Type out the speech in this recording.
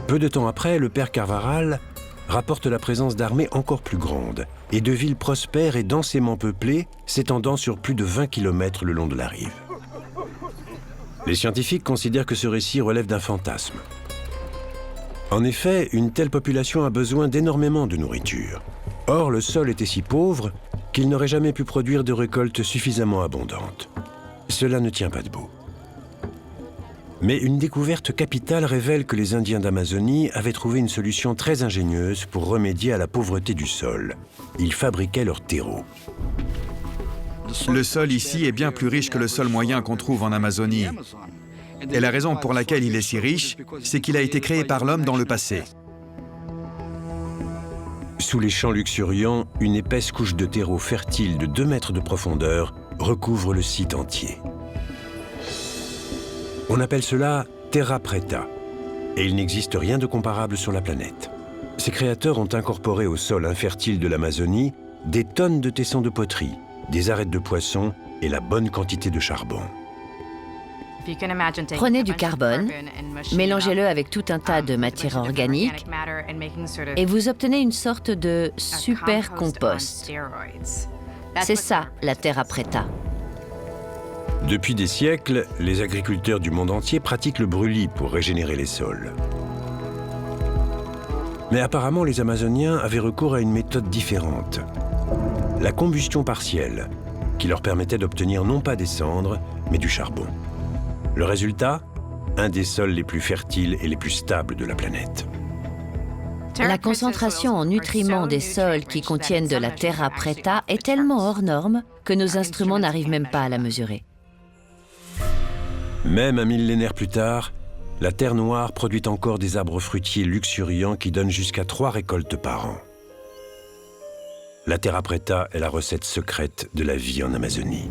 Peu de temps après, le père Carvaral rapporte la présence d'armées encore plus grandes et de villes prospères et densément peuplées s'étendant sur plus de 20 km le long de la rive. Les scientifiques considèrent que ce récit relève d'un fantasme. En effet, une telle population a besoin d'énormément de nourriture. Or, le sol était si pauvre qu'il n'aurait jamais pu produire de récoltes suffisamment abondantes. Cela ne tient pas debout. Mais une découverte capitale révèle que les Indiens d'Amazonie avaient trouvé une solution très ingénieuse pour remédier à la pauvreté du sol. Ils fabriquaient leur terreau. Le sol ici est bien plus riche que le sol moyen qu'on trouve en Amazonie. Et la raison pour laquelle il est si riche, c'est qu'il a été créé par l'homme dans le passé. Sous les champs luxuriants, une épaisse couche de terreau fertile de 2 mètres de profondeur recouvre le site entier. On appelle cela terra preta, et il n'existe rien de comparable sur la planète. Ces créateurs ont incorporé au sol infertile de l'Amazonie des tonnes de tessons de poterie, des arêtes de poissons et la bonne quantité de charbon. Prenez du carbone, mélangez-le avec tout un tas de matières organiques et vous obtenez une sorte de super compost. C'est ça, la terra preta. Depuis des siècles, les agriculteurs du monde entier pratiquent le brûlis pour régénérer les sols. Mais apparemment, les Amazoniens avaient recours à une méthode différente. La combustion partielle, qui leur permettait d'obtenir non pas des cendres, mais du charbon. Le résultat, un des sols les plus fertiles et les plus stables de la planète. La concentration en nutriments des sols qui contiennent de la terra preta est tellement hors norme que nos instruments n'arrivent même pas à la mesurer. Même un millénaire plus tard, la Terre Noire produit encore des arbres fruitiers luxuriants qui donnent jusqu'à 3 récoltes par an. La terra preta est la recette secrète de la vie en Amazonie.